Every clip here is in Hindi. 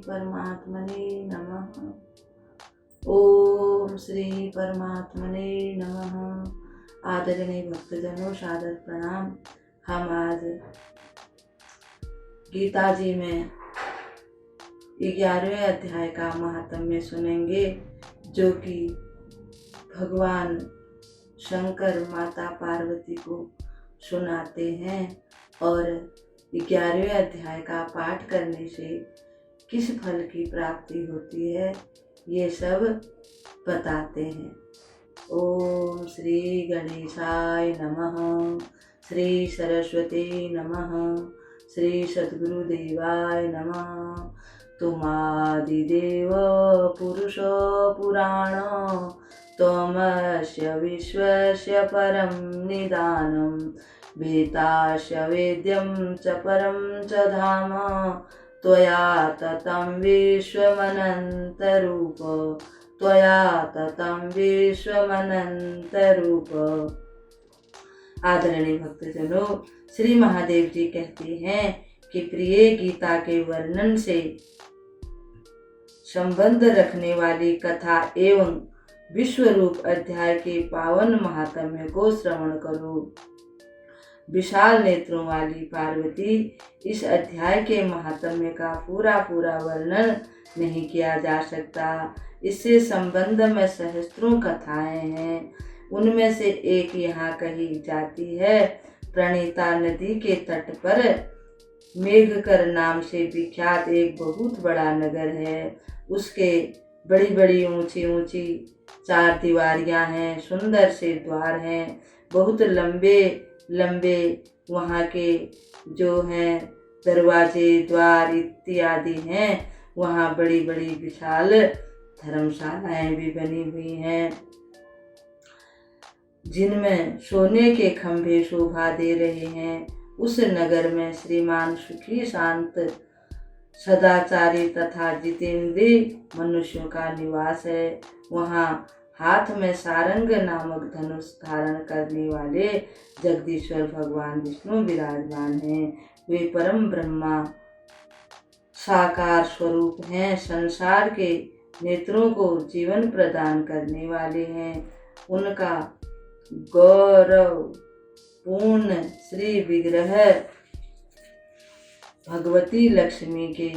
परमात्मने नमः। ओम श्री परमात्मने नमः। आदरणीय भक्तजनों, सादर प्रणाम। हम आज गीता जी में 11वें अध्याय का महात्म्य सुनेंगे, जो कि भगवान शंकर माता पार्वती को सुनाते हैं और 11वें अध्याय का पाठ करने से किस फल की प्राप्ति होती है, ये सब बताते हैं। ओम श्री गणेशाय नमः। श्री सरस्वती नमः। श्री सद्गुरुदेवाय नमः। तुमादिदेव पुरुष पुराण, त्वमस्य विश्वस्य परं निदानं, वेदास्य वेद्यं च परं च धाम, त्वया ततं विश्वमनन्तरूप, त्वया ततं विश्वमनन्तरूप। आदरणीय भक्तजनों, श्री महादेव जी कहते हैं कि प्रिय गीता के वर्णन से संबंध रखने वाली कथा एवं विश्वरूप अध्याय के पावन महात्म्य को श्रवण करो। विशाल नेत्रों वाली पार्वती, इस अध्याय के महात्म्य का पूरा वर्णन नहीं किया जा सकता। इससे संबंध में सहस्त्रों कथाएं हैं। उनमें से एक यहाँ कही जाती है। प्रणीता नदी के तट पर मेघकर नाम से विख्यात एक बहुत बड़ा नगर है। उसके बड़ी बड़ी ऊंची ऊंची 4 दीवारियां हैं, सुंदर से द्वार हैं, बहुत लंबे लंबे वहाँ के जो हैं दरवाजे द्वार इत्यादि हैं। वहाँ बड़ी बड़ी विशाल धर्मशालाएं भी बनी हुई हैं, जिनमें सोने के खंभे शोभा दे रहे हैं। उस नगर में श्रीमान सुखी शांत सदाचारी तथा जितेंद्रिय मनुष्यों का निवास है। वहाँ हाथ में सारंग नामक धनुष धारण करने वाले जगदीश्वर भगवान विष्णु विराजमान हैं। वे परम ब्रह्मा साकार स्वरूप हैं। संसार के नेत्रों को जीवन प्रदान करने वाले हैं। उनका गौरव पूर्ण श्री विग्रह भगवती लक्ष्मी के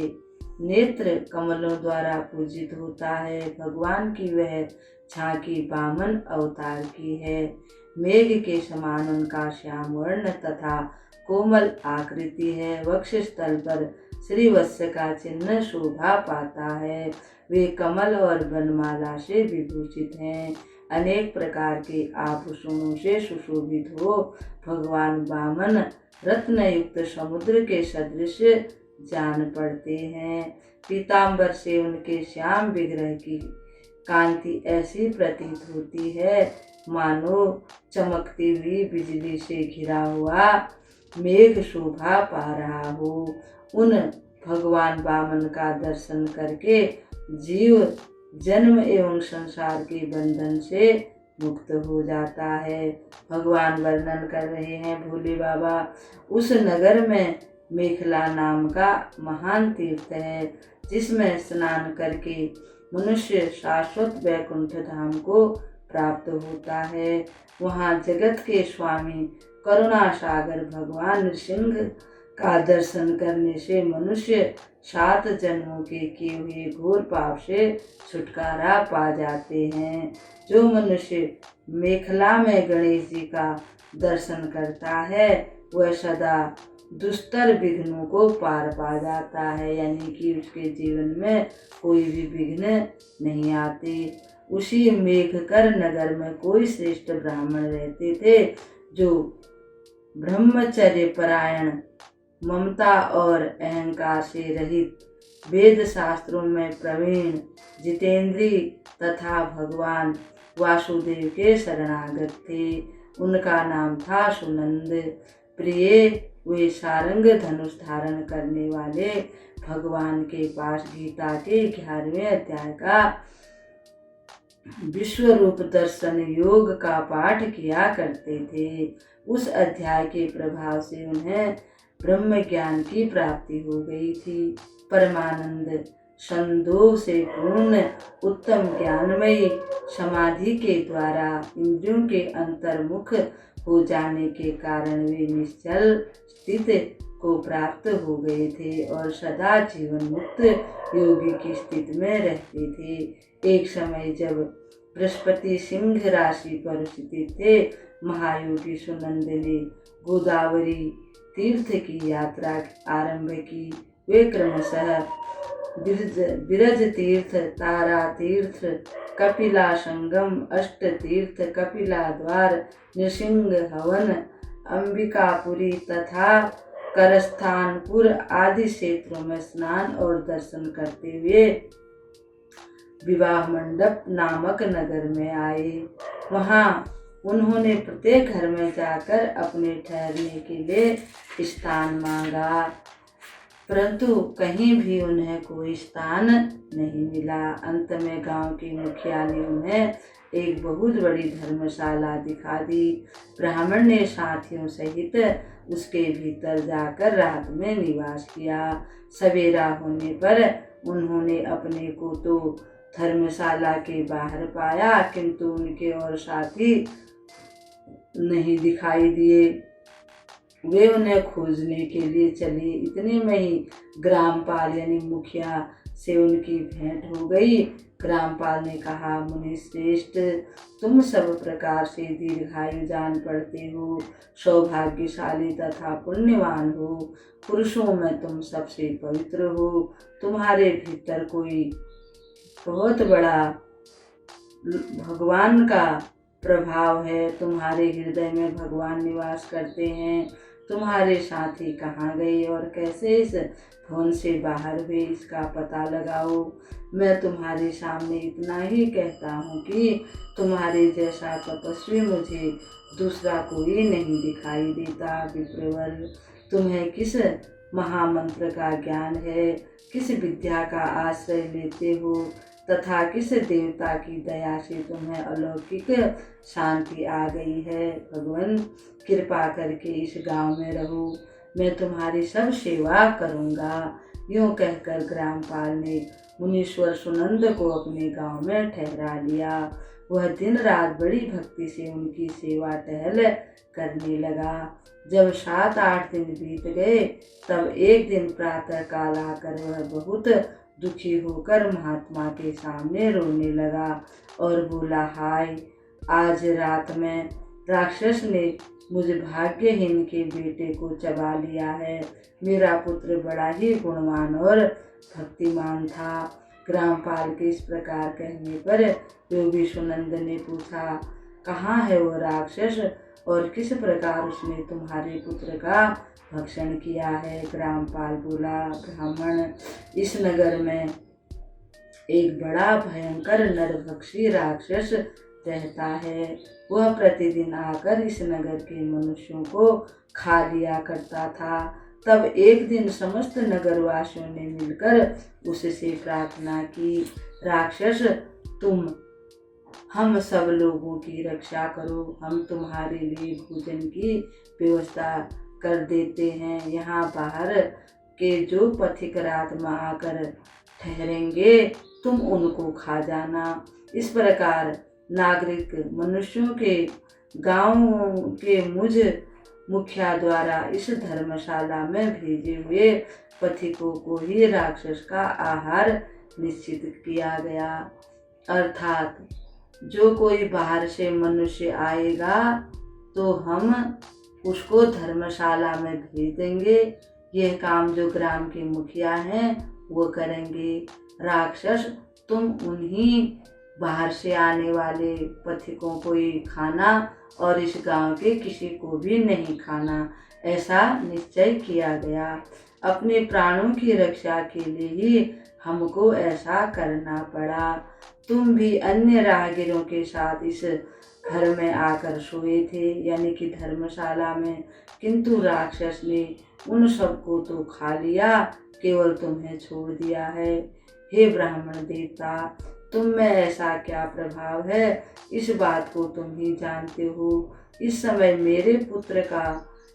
नेत्र कमलों द्वारा पूजित होता है। भगवान की वह झांकी वामन अवतार की है। मेघ के समान उनका श्याम वर्ण तथा कोमल आकृति है। वक्षस्थल पर श्रीवत्स का चिन्ह शोभा पाता है। वे कमल और वनमाला से विभूषित हैं। अनेक प्रकार के आभूषणों से सुशोभित हो भगवान वामन रत्न युक्त समुद्र के सदृश जान पड़ते हैं। पीताम्बर से उनके श्याम विग्रह की कांति ऐसी प्रतीत होती है मानो चमकती हुई बिजली से घिरा हुआ मेघ शोभा पा रहा हो। उन भगवान वामन का दर्शन करके जीव जन्म एवं संसार के बंधन से मुक्त हो जाता है। भगवान वर्णन कर रहे हैं, भोले बाबा, उस नगर में मेखला नाम का महान तीर्थ है, जिसमें स्नान करके मनुष्य शाश्वत वैकुंठ धाम को प्राप्त होता है। वहाँ जगत के स्वामी करुणा सागर भगवान नृसिंह का दर्शन करने से मनुष्य 7 जन्मों के किए हुए घोर पाप से छुटकारा पा जाते हैं। जो मनुष्य मेखला में गणेश जी का दर्शन करता है वह सदा दुस्तर विघ्नों को पार पा जाता है, यानी कि उसके जीवन में कोई भी विघ्न नहीं आते। उसी मेघकर नगर में कोई श्रेष्ठ ब्राह्मण रहते थे, जो ब्रह्मचर्य परायण, ममता और अहंकार से रहित, वेद शास्त्रों में प्रवीण, जितेंद्रिय तथा भगवान वासुदेव के शरणागत थे। उनका नाम था सुनंद। प्रिय, वे सारंग धनुष धारण करने वाले भगवान के पास गीता के 11वें अध्याय का विश्वरूप दर्शन योग का पाठ किया करते थे। उस अध्याय के प्रभाव से उन्हें ब्रह्म ज्ञान की प्राप्ति हो गई थी। परमानंद संदोह से पूर्ण उत्तम ज्ञानमयी समाधि के द्वारा इंद्रियों के अंतर्मुख हो जाने के कारण वे निश्चल स्थिति को प्राप्त हो गए थे और सदा जीवन मुक्त योगी की स्थिति में रहते थे। एक समय जब बृहस्पति सिंह राशि पर स्थित थे, महायोगी सुनंद ने गोदावरी तीर्थ की यात्रा आरंभ की। वे क्रमशः बिरज तीर्थ, तारा तीर्थ, कपिला संगम, अष्ट तीर्थ, कपिला द्वार, नृसिंह हवन, अंबिकापुरी तथा करस्थानपुर आदि क्षेत्रों में स्नान और दर्शन करते हुए विवाह मंडप नामक नगर में आए। वहां उन्होंने प्रत्येक घर में जाकर अपने ठहरने के लिए स्थान मांगा, परंतु कहीं भी उन्हें कोई स्थान नहीं मिला। अंत में गांव के मुखिया ने उन्हें एक बहुत बड़ी धर्मशाला दिखा दी। ब्राह्मण ने साथियों सहित उसके भीतर जाकर रात में निवास किया। सवेरा होने पर उन्होंने अपने को तो धर्मशाला के बाहर पाया, किंतु उनके और साथी नहीं दिखाई दिए। वे उन्हें खोजने के लिए चले। इतने में ही ग्रामपाल यानी मुखिया से उनकी भेंट हो गई। ग्रामपाल ने कहा, मुनि श्रेष्ठ, तुम सब प्रकार से दीर्घायु जान पड़ते हो, सौभाग्यशाली तथा पुण्यवान हो, पुरुषों में तुम सबसे पवित्र हो। तुम्हारे भीतर कोई बहुत बड़ा भगवान का प्रभाव है। तुम्हारे हृदय में भगवान निवास करते हैं। तुम्हारे साथी कहाँ गए और कैसे इस भवन से बाहर हुए, इसका पता लगाओ। मैं तुम्हारे सामने इतना ही कहता हूँ कि तुम्हारे जैसा तपस्वी मुझे दूसरा कोई नहीं दिखाई देता। विप्रवर, तुम्हें किस महामंत्र का ज्ञान है, किस विद्या का आश्रय लेते हो तथा किस देवता की दया से तुम्हें अलौकिक शांति आ गई है। भगवान, कृपा करके इस गांव में रहो, मैं तुम्हारी सब सेवा करूंगा। यूं कहकर ग्रामपाल ने मुनीश्वर सुनंद को अपने गांव में ठहरा लिया। वह दिन रात बड़ी भक्ति से उनकी सेवा टहल करने लगा। जब 7-8 दिन बीत गए, तब एक दिन प्रातः काल आकर वह बहुत दुखी होकर महात्मा के सामने रोने लगा और बोला, हाय, आज रात में राक्षस ने मुझ भाग्यहीन के बेटे को चबा लिया है। मेरा पुत्र बड़ा ही गुणवान और भक्तिमान था। ग्रामपाल के इस प्रकार कहने पर योगी सुनंद ने पूछा, कहाँ है वो राक्षस और किस प्रकार उसने तुम्हारे पुत्र का भक्षण किया है। ग्रामपाल बोला, ब्राह्मण, इस नगर में एक बड़ा भयंकर नरभक्षी राक्षस रहता है। वह प्रतिदिन आकर इस नगर के मनुष्यों को खा लिया करता था। तब एक दिन समस्त नगरवासियों ने मिलकर उससे प्रार्थना की, राक्षस, तुम हम सब लोगों की रक्षा करो, हम तुम्हारे लिए भोजन की व्यवस्था कर देते हैं। यहाँ बाहर के जो पथिक रात में आकर ठहरेंगे, तुम उनको खा जाना। इस प्रकार नागरिक मनुष्यों के गांव के मुझ मुखिया द्वारा इस धर्मशाला में भेजे हुए पथिकों को ही राक्षस का आहार निश्चित किया गया। अर्थात जो कोई बाहर से मनुष्य आएगा तो हम उसको धर्मशाला में भेज देंगे। यह काम जो ग्राम के मुखिया हैं वो करेंगे। राक्षस, तुम उन्हीं बाहर से आने वाले पथिकों को ही खाना और इस गांव के किसी को भी नहीं खाना, ऐसा निश्चय किया गया। अपने प्राणों की रक्षा के लिए ही हमको ऐसा करना पड़ा। तुम भी अन्य राहगीरों के साथ इस घर में आकर सोए थे, यानी कि धर्मशाला में, किंतु राक्षस ने उन सबको तो खा लिया, केवल तुम्हें छोड़ दिया है। हे ब्राह्मण देवता, तुम में ऐसा क्या प्रभाव है, इस बात को तुम ही जानते हो। इस समय मेरे पुत्र का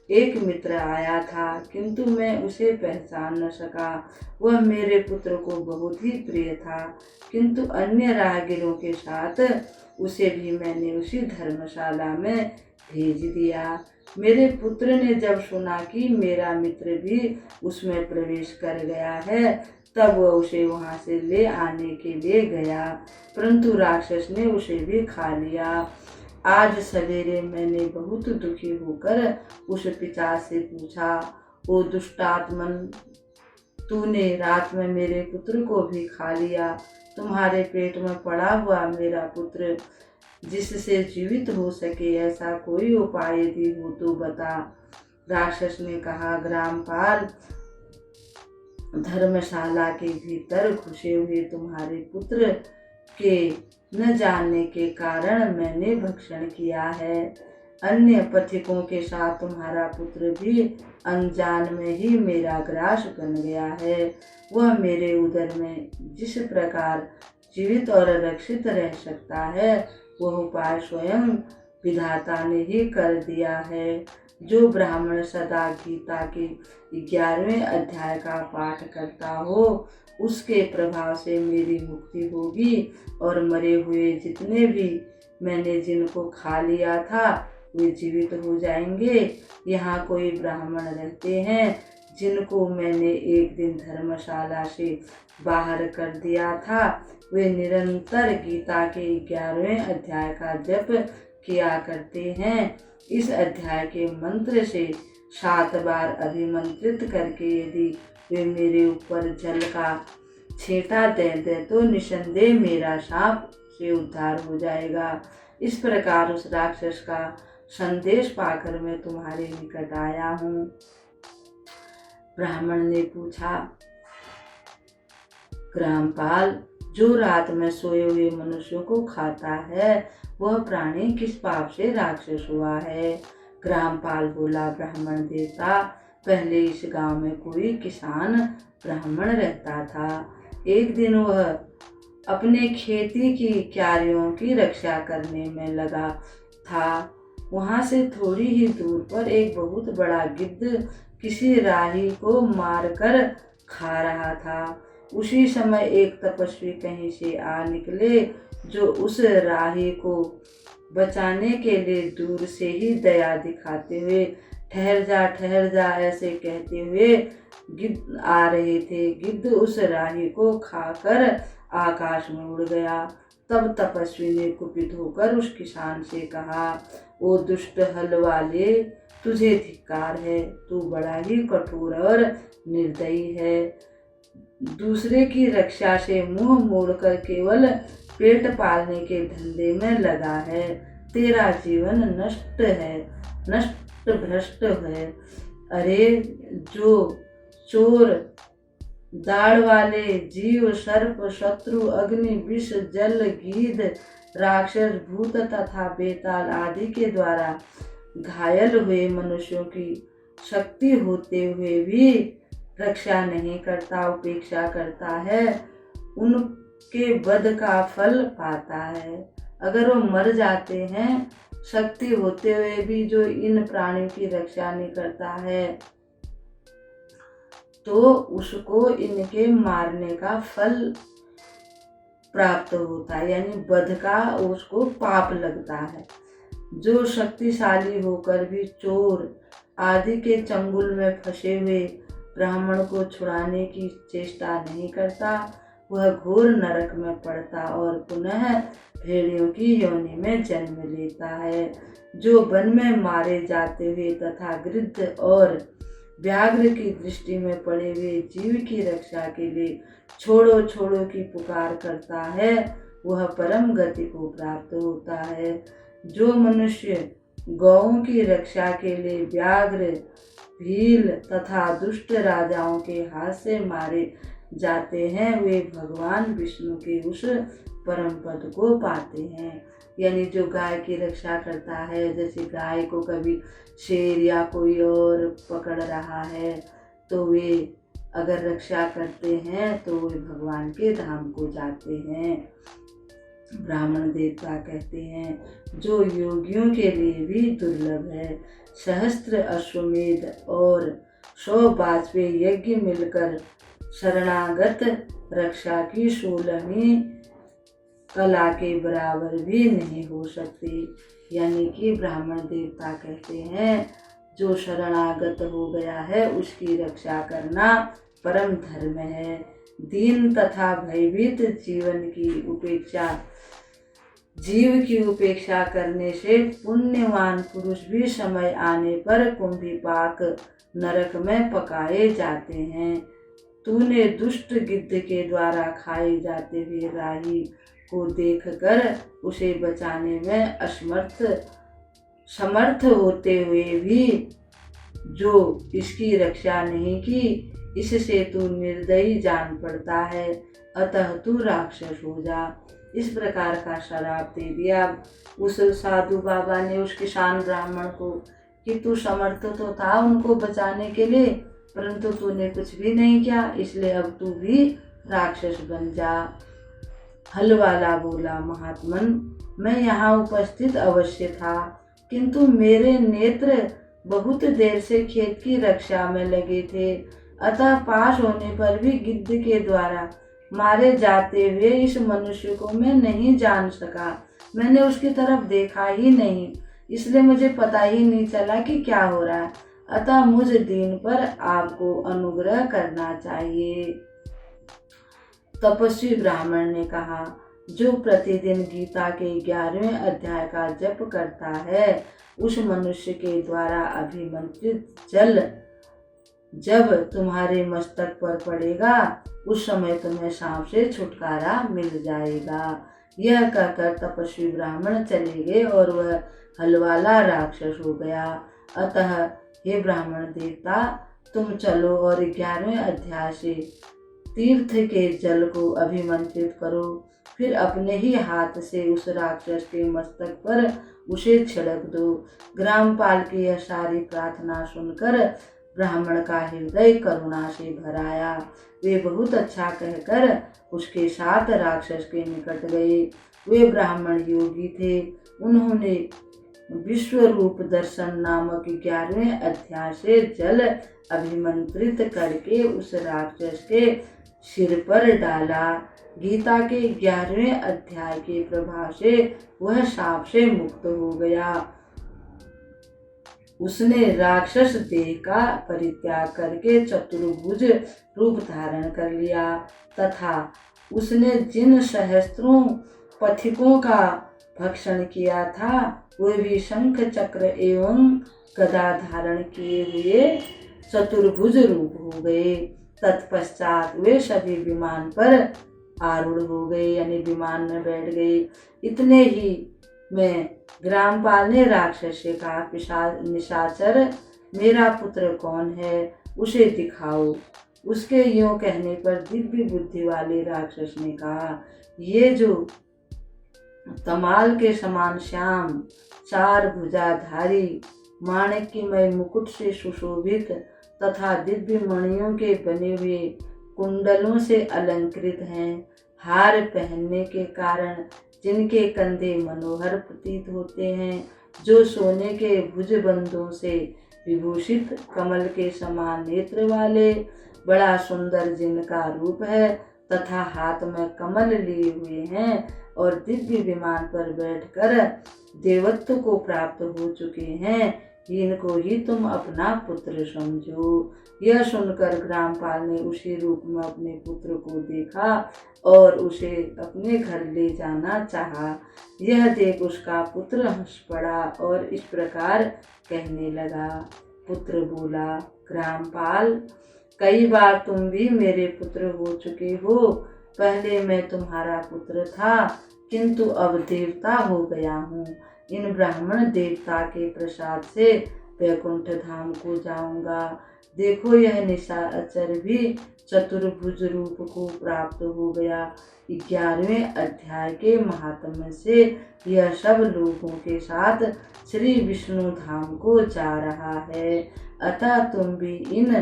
एक मित्र आया था, किंतु मैं उसे पहचान न सका। वह मेरे पुत्र को बहुत ही प्रिय था, किंतु अन्य राहगीरों के साथ उसे भी मैंने उसी धर्मशाला में भेज दिया। मेरे पुत्र ने जब सुना कि मेरा मित्र भी उसमें प्रवेश कर गया है, तब वह उसे वहां से ले आने के लिए गया, परंतु राक्षस ने उसे भी खा लिया। आज सवेरे मैंने बहुत दुखी होकर उस पिशाच से पूछा, ओ दुष्टात्मन, तूने रात में मेरे पुत्र को भी खा लिया। तुम्हारे पेट में पड़ा हुआ मेरा पुत्र जिससे जीवित हो सके, ऐसा कोई उपाय यदि हो तो बता। राक्षस ने कहा, ग्रामपाल, धर्मशाला के भीतर घुसे हुए तुम्हारे पुत्र के न जानने के कारण मैंने भक्षण किया है। अन्य पथिकों के साथ तुम्हारा पुत्र भी अनजान में ही मेरा ग्रास बन गया है। वह मेरे उदर में जिस प्रकार जीवित और रक्षित रह सकता है, वह उपाय स्वयं विधाता ने ही कर दिया है। जो ब्राह्मण सदा गीता के 11वें अध्याय का पाठ करता हो, उसके प्रभाव से मेरी मुक्ति होगी और मरे हुए जितने भी मैंने जिनको खा लिया था वे जीवित हो जाएंगे। यहाँ कोई ब्राह्मण रहते हैं जिनको मैंने एक दिन धर्मशाला से बाहर कर दिया था। वे निरंतर गीता के 11वें अध्याय का जप किया करते हैं। इस अध्याय के मंत्र से 7 बार अभिमंत्रित करके यदि वे मेरे ऊपर जल का छींटा दे दे तो निसंदेह मेरा शाप से उद्धार हो जाएगा। इस प्रकार उस राक्षस का संदेश पाकर मैं तुम्हारे निकट आया हूँ। ब्राह्मण ने पूछा, ग्रामपाल, जो रात में सोए हुए मनुष्यों को खाता है वह प्राणी किस पाप से राक्षस हुआ है? ग्रामपाल बोला, ब्राह्मण देवता, पहले इस गांव में कोई किसान ब्राह्मण रहता था। एक दिन वह अपने खेती की क्यारियों की रक्षा करने में लगा था। वहां से थोड़ी ही दूर पर एक बहुत बड़ा गिद्ध किसी राही को मारकर खा रहा था। उसी समय एक तपस्वी कहीं से आ निकले, जो उस राही को बचाने के लिए दूर से ही दया दिखाते हुए ठहर जा ऐसे कहते हुए गिद्ध आ रहे थे। गिद्ध उस राही को खाकर आकाश में उड़ गया। तब तपस्वी ने कुपित होकर उस किसान से कहा, ओ दुष्ट हल वाले, तुझे धिक्कार है, तू बड़ा ही कठोर और निर्दयी है। दूसरे की रक्षा से मुंह मोड़कर केवल पेट पालने के धंधे में लगा है। तेरा जीवन नष्ट भ्रष्ट है। अरे जो चोर, दाढ़ वाले जीव, सर्प, शत्रु, अग्नि, विष, जल, गीध, राक्षस, भूत तथा बेताल आदि के द्वारा घायल हुए मनुष्यों की शक्ति होते हुए भी रक्षा नहीं करता, उपेक्षा करता है, उनके वध का फल पाता है। अगर वो मर जाते हैं, शक्ति होते हुए भी जो इन प्राणियों की रक्षा नहीं करता है, तो उसको इनके मारने का फल प्राप्त होता है, यानी वध का उसको पाप लगता है। जो शक्तिशाली होकर भी चोर आदि के चंगुल में फंसे हुए ब्राह्मण को छुड़ाने की चेष्टा नहीं करता, वह घोर नरक में पड़ता और पुनः भेड़ियों की योनि में जन्म लेता है। जो वन में मारे जाते हुए तथा गिद्ध और व्याघ्र की दृष्टि में पड़े हुए जीव की रक्षा के लिए छोड़ो छोड़ो की पुकार करता है, वह परम गति को प्राप्त होता है। जो मनुष्य गौओं की रक्षा के लिए व्याघ्र, भील तथा दुष्ट राजाओं के हाथ से मारे जाते हैं, वे भगवान विष्णु के उस परम पद को पाते हैं। यानी जो गाय की रक्षा करता है, जैसे गाय को कभी शेर या कोई और पकड़ रहा है, तो वे अगर रक्षा करते हैं तो वे भगवान के धाम को जाते हैं। ब्राह्मण देवता कहते हैं, जो योगियों के लिए भी दुर्लभ है। सहस्त्र अश्वमेध और 100 वाजपेयी यज्ञ मिलकर शरणागत रक्षा की 16वीं कला के बराबर भी नहीं हो सकती। यानी कि ब्राह्मण देवता कहते हैं, जो शरणागत हो गया है उसकी रक्षा करना परम धर्म है। दीन तथा भयभीत जीव की उपेक्षा करने से पुण्यवान पुरुष भी समय आने पर कुंभीपाक नरक में पकाए जाते हैं। तूने दुष्ट गिद्ध के द्वारा खाए जाते हुए राही को देखकर उसे बचाने में समर्थ होते हुए भी जो इसकी रक्षा नहीं की, इससे तू निर्दयी जान पड़ता है, अतः तू राक्षस हो जा। इस प्रकार का श्राप दे दिया उस साधु बाबा ने उस किसान ब्राह्मण को कि तू समर्थ तो था उनको बचाने के लिए, परंतु तूने कुछ भी नहीं किया, इसलिए अब तू भी राक्षस बन जा। हलवाला बोला, महात्मन, मैं यहाँ उपस्थित अवश्य था, किंतु मेरे नेत्र बहुत देर से खेत की रक्षा में लगे थे, अतः पास होने पर भी गिद्ध के द्वारा मारे जाते हुए इस मनुष्य को मैं नहीं जान सका। मैंने उसकी तरफ देखा ही नहीं, इसलिए मुझे पता ही नहीं चला कि क्या हो रहा है। अतः मुझ दीन पर आपको अनुग्रह करना चाहिए। तपस्वी ब्राह्मण ने कहा, जो प्रतिदिन गीता के 11वें अध्याय का जप करता है, उस मनुष्य के द्वारा अभिमंत्रित जल जब तुम्हारे मस्तक पर पड़ेगा, उस समय तुम्हें सांप से छुटकारा मिल जाएगा। यह कहकर तपस्वी ब्राह्मण चले गए और वह हलवाला राक्षस हो गया। अतः हे ब्राह्मण देवता, तुम चलो और 11वें अध्याय से तीर्थ के जल को अभिमंत्रित करो, फिर अपने ही हाथ से उस राक्षस के मस्तक पर उसे छिड़क दो। ग्रामपाल की यह सारी प्रार्थना सुनकर ब्राह्मण का हृदय करुणा से भर आया। वे बहुत अच्छा कहकर उसके साथ राक्षस के निकट गए। वे ब्राह्मण योगी थे। उन्होंने विश्वरूप दर्शन नामक 11वें अध्याय से जल अभिमंत्रित करके उस राक्षस के सिर पर डाला। गीता के 11वें अध्याय के प्रभाव से वह शाप से मुक्त हो गया। उसने राक्षस देह का परित्याग करके चतुर्भुज रूप धारण कर लिया तथा उसने जिन सहस्त्रों पथिकों का भक्षण किया था, वे भी शंख चक्र एवं गदा धारण किए हुए चतुर्भुज रूप हो गए। तत्पश्चात वे सभी विमान पर आरूढ़ हो गए, यानी विमान में बैठ गए। इतने ही में ग्रामपाल ने राक्षस से कहा, निशाचर, मेरा पुत्र कौन है, उसे दिखाओ। उसके यूं कहने पर दिव्य बुद्धि वाले राक्षस ने कहा, ये जो तमाल के समान श्याम 4 भुजाधारी माणिक्यमय मुकुट से सुशोभित तथा दिव्य मणियों के बने हुए कुंडलों से अलंकृत हैं, हार पहनने के कारण जिनके कंधे मनोहर प्रतीत होते हैं, जो सोने के भुजबंधों से विभूषित कमल के समान नेत्र वाले, बड़ा सुंदर जिनका रूप है तथा हाथ में कमल लिए हुए हैं और दिव्य विमान पर बैठकर देवत्व को प्राप्त हो चुके हैं, इनको ही तुम अपना पुत्र समझो। यह सुनकर ग्रामपाल ने उसी रूप में अपने पुत्र को देखा और उसे अपने घर ले जाना चाहा। यह देख उसका पुत्र हंस पड़ा और इस प्रकार कहने लगा। पुत्र बोला, ग्रामपाल, कई बार तुम भी मेरे पुत्र हो चुके हो। पहले मैं तुम्हारा पुत्र था, किंतु अब देवता हो गया हूँ। इन ब्राह्मण देवता के प्रसाद से वैकुंठ धाम को जाऊंगा। देखो, यह निशाचर भी चतुर्भुज रूप को प्राप्त हो गया। 11वें अध्याय के महात्म्य से यह सब लोगों के साथ श्री विष्णु धाम को जा रहा है। अतः तुम भी इन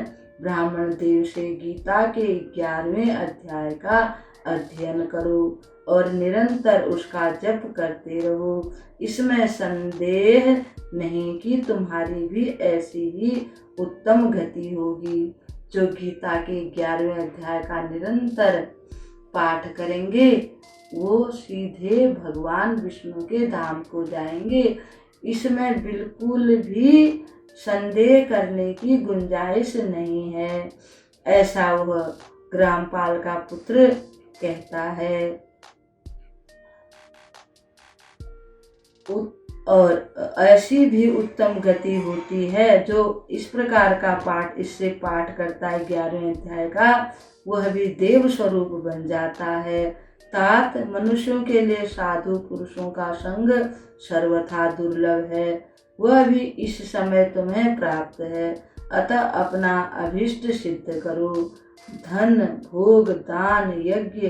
ब्राह्मण देव से गीता के 11वें अध्याय का अध्ययन करो। और निरंतर उसका जप करते रहो। इसमें संदेह नहीं कि तुम्हारी भी ऐसी ही उत्तम गति होगी। जो गीता के 11वें अध्याय का निरंतर पाठ करेंगे वो सीधे भगवान विष्णु के धाम को जाएंगे। इसमें बिल्कुल भी संदेह करने की गुंजाइश नहीं है, ऐसा वह ग्रामपाल का पुत्र कहता है। और ऐसी भी उत्तम गति होती है जो इस प्रकार का पाठ इससे पाठ करता है 11वें अध्याय का, वह भी देव स्वरूप बन जाता है। तात मनुष्यों के लिए साधु पुरुषों का संग सर्वथा दुर्लभ है, वह भी इस समय तुम्हें प्राप्त है। अतः अपना अभिष्ट सिद्ध करो। धन भोग दान यज्ञ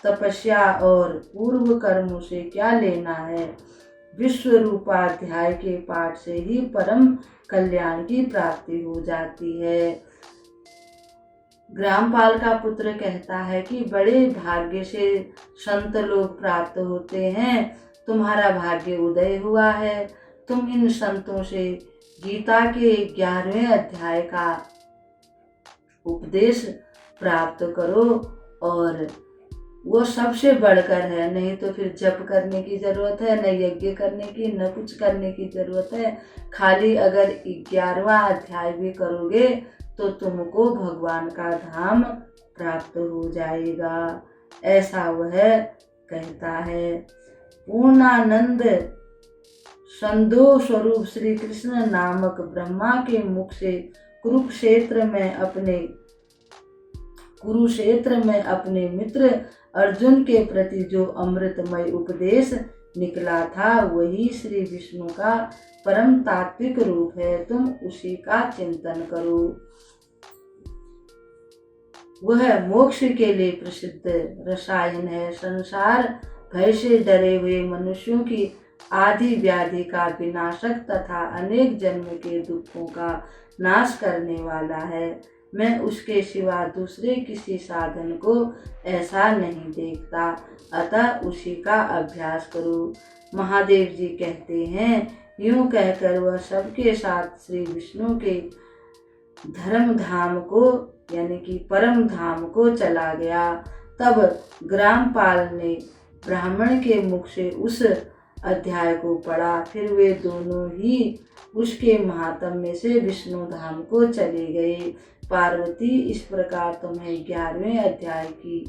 तपस्या और पूर्व कर्मों से क्या लेना है। विश्व रूपाध्याय के पाठ से ही परम कल्याण की प्राप्ति हो जाती है। ग्रामपाल का पुत्र कहता है कि बड़े भाग्य से संत लोग प्राप्त होते हैं, तुम्हारा भाग्य उदय हुआ है। तुम इन संतों से गीता के 11वें अध्याय का उपदेश प्राप्त करो, और वो सबसे बढ़कर है। नहीं तो फिर जप करने की जरूरत है, न यज्ञ करने की, न कुछ करने की जरूरत है। खाली अगर 11वां अध्याय भी करोगे तो तुमको भगवान का धाम प्राप्त हो जाएगा, ऐसा वह कहता है। पूर्णानंद संदो स्वरूप श्री कृष्ण नामक ब्रह्मा के मुख से कुरुक्षेत्र में अपने मित्र अर्जुन के प्रति जो अमृतमय उपदेश निकला था वही श्री विष्णु का परम तात्विक रूप है। तुम उसी का चिंतन करो। वह मोक्ष के लिए प्रसिद्ध रसायन है। संसार भय से डरे हुए मनुष्यों की आदि व्याधि का विनाशक तथा अनेक जन्म के दुखों का नाश करने वाला है। मैं उसके सिवा दूसरे किसी साधन को ऐसा नहीं देखता, अतः उसी का अभ्यास करो। महादेव जी कहते हैं, यूं कहकर वह सबके साथ श्री विष्णु के धर्म धाम को यानी कि परम धाम को चला गया। तब ग्रामपाल ने ब्राह्मण के मुख से उस अध्याय को पढ़ा। फिर वे दोनों ही उसके महात्म्य से विष्णु धाम को चले गए। पार्वती इस प्रकार तुम्हें 11वें अध्याय की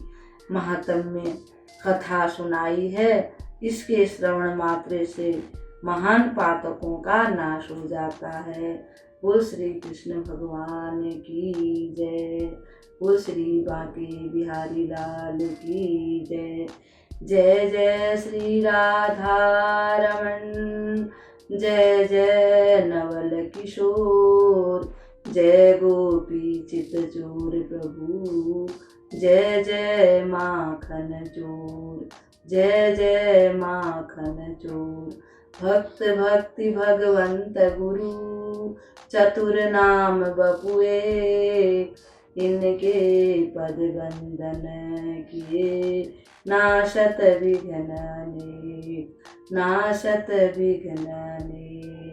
महात्म्य कथा सुनाई है। इसके श्रवण मात्र से महान पातकों का नाश हो जाता है। बोल श्री कृष्ण भगवान की जय। बोल श्री बांके बिहारी लाल की जय। जय जय श्री राधा रमण, जय जय नवल किशोर, जय गोपी चित चोर प्रभु, जय जय माखन चोर, जय जय माखन चोर। भक्त भक्ति भगवंत गुरु, चतुर नाम बपुए, इनके पद बंदन किए, नाशत विघ्न ने, नाशत विघ्न ने।